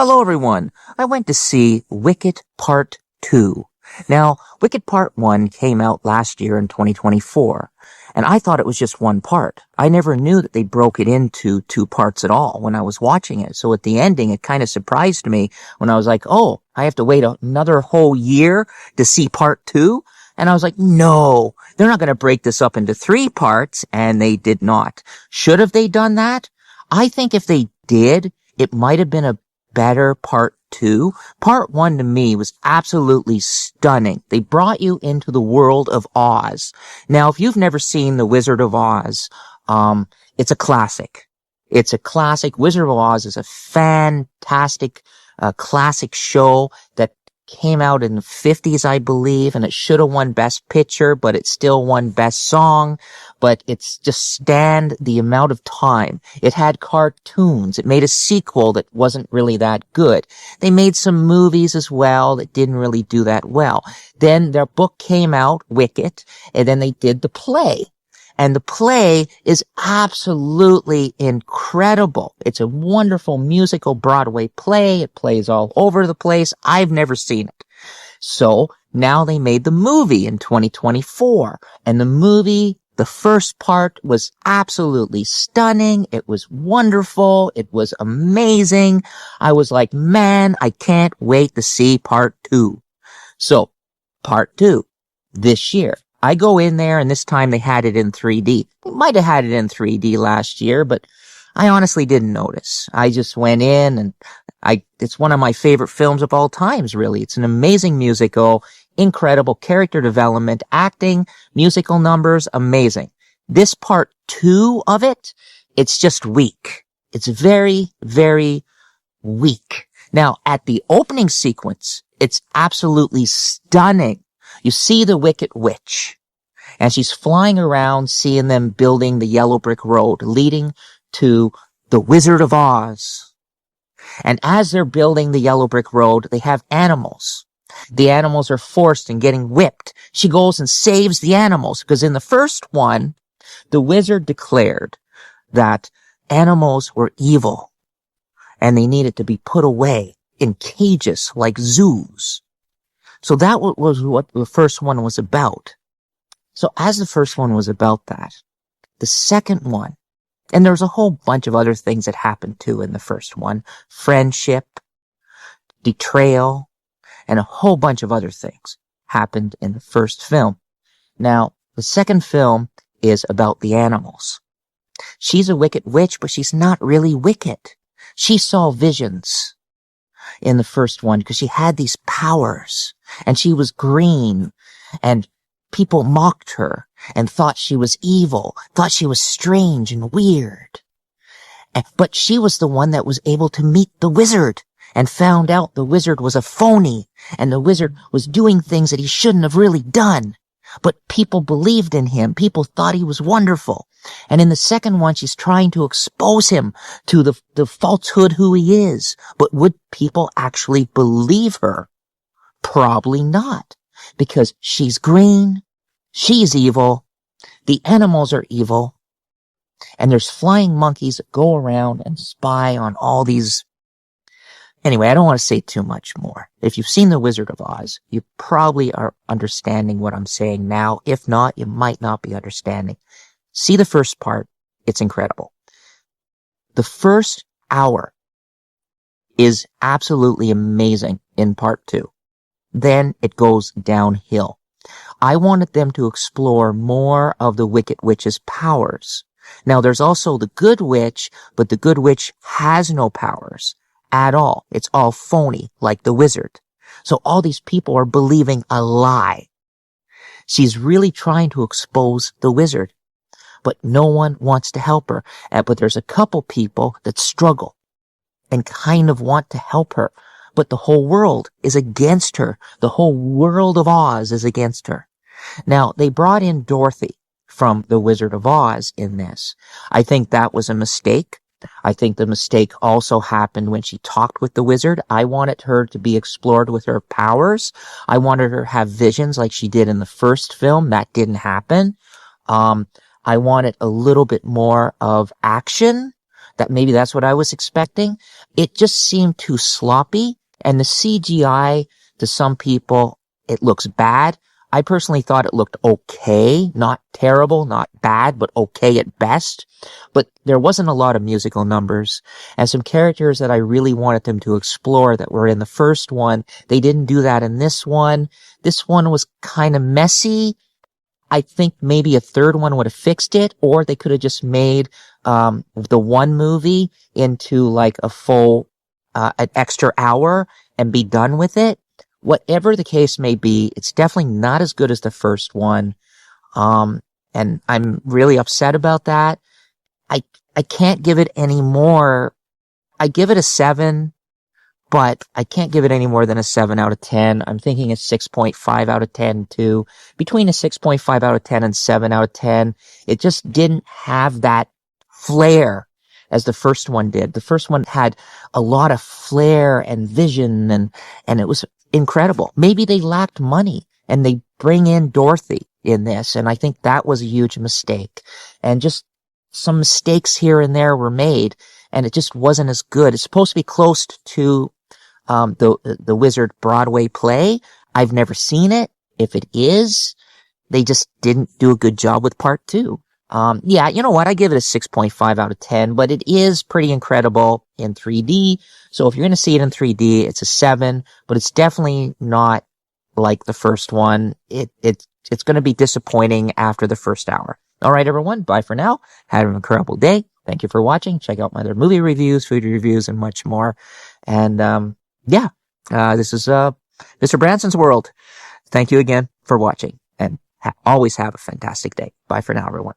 Hello, everyone. I went to see Wicked Part 2. Now, Wicked Part 1 came out last year in 2024, and I thought it was just one part. I never knew that they broke it into two parts at all when I was watching it. So at the ending, it kind of surprised me when I was like, oh, I have to wait another whole year to see Part 2? And I was like, no, they're not going to break this up into 3 parts, and they did not. Should have they done that? I think if they did, it might have been a better Part 2. Part 1 to me was absolutely stunning. They brought you into the world of Oz. Now, if you've never seen The Wizard of Oz, it's a classic. It's a classic. Wizard of Oz is a fantastic, classic show that came out in the 50s, I believe, and it should have won Best Picture, but it still won Best Song. But it's just stand the amount of time. It had cartoons. It made a sequel that wasn't really that good. They made some movies as well that didn't really do that well. Then their book came out, Wicked, and then they did the play. And the play is absolutely incredible. It's a wonderful musical Broadway play. It plays all over the place. I've never seen it. So now they made the movie in 2024. And the movie, the first part, was absolutely stunning. It was wonderful. It was amazing. I was like, man, I can't wait to see Part 2. So, Part 2, this year. I go in there, and this time they had it in 3D. They might have had it in 3D last year, but I honestly didn't notice. I just went in, and it's one of my favorite films of all times, really. It's an amazing musical, incredible character development, acting, musical numbers, amazing. This Part 2 of it, it's just weak. It's very, very weak. Now, at the opening sequence, it's absolutely stunning. You see the Wicked Witch, and she's flying around seeing them building the yellow brick road leading to the Wizard of Oz. And as they're building the yellow brick road, they have animals. The animals are forced and getting whipped. She goes and saves the animals, because in the first one, the wizard declared that animals were evil, and they needed to be put away in cages like zoos. So that was what the first one was about. So as the first one was about that, the second one, and there was a whole bunch of other things that happened too in the first one, friendship, betrayal, and a whole bunch of other things happened in the first film. Now, the second film is about the animals. She's a wicked witch, but she's not really wicked. She saw visions in the first one because she had these powers, and she was green, and people mocked her and thought she was evil, thought she was strange and weird. But she was the one that was able to meet the wizard and found out the wizard was a phony, and the wizard was doing things that he shouldn't have really done. But people believed in him. People thought he was wonderful. And in the second one, she's trying to expose him to the falsehood who he is. But would people actually believe her? Probably not. Because she's green, she's evil, the animals are evil, and there's flying monkeys that go around and spy on all these. Anyway, I don't want to say too much more. If you've seen The Wizard of Oz, you probably are understanding what I'm saying now. If not, you might not be understanding. See the first part. It's incredible. The first hour is absolutely amazing in Part 2. Then it goes downhill. I wanted them to explore more of the Wicked Witch's powers. Now, there's also the Good Witch, but the Good Witch has no powers at all. It's all phony, like the wizard. So all these people are believing a lie. She's really trying to expose the wizard, but no one wants to help her. But there's a couple people that struggle and kind of want to help her, but the whole world is against her. The whole world of Oz is against her. Now, they brought in Dorothy from The Wizard of Oz in this. I think that was a mistake. I think the mistake also happened when she talked with the wizard. I wanted her to be explored with her powers. I wanted her to have visions like she did in the first film. That didn't happen. I wanted a little bit more of action. Maybe that's what I was expecting. it just seemed too sloppy, and the CGI, to some people, it looks bad. I personally thought it looked okay, not terrible, not bad, but okay at best. But there wasn't a lot of musical numbers, and some characters that I really wanted them to explore that were in the first one, they didn't do that in this one. This one was kind of messy. I think maybe a third one would have fixed it, or they could have just made the one movie into like a full an extra hour and be done with it. Whatever the case may be, it's definitely not as good as the first one. And I'm really upset about that. I can't give it any more. I give it a 7, but I can't give it any more than a 7 out of 10. I'm thinking a 6.5 out of 10 too. Between a 6.5 out of 10 and 7 out of 10, it just didn't have that flair as the first one did. The first one had a lot of flair and vision, and it was incredible. Maybe they lacked money and they bring in Dorothy in this, and I think that was a huge mistake. And just some mistakes here and there were made, and it just wasn't as good. It's supposed to be close to the Wizard Broadway play. I've never seen it. If it is, they just didn't do a good job with part 2. Yeah, you know what? I give it a 6.5 out of 10, but it is pretty incredible in 3D. So if you're going to see it in 3D, it's a 7, but it's definitely not like the first one. It's going to be disappointing after the first hour. All right, everyone. Bye for now. Have an incredible day. Thank you for watching. Check out my other movie reviews, food reviews, and much more. And, this is, Mr. Branson's World. Thank you again for watching, and always have a fantastic day. Bye for now, everyone.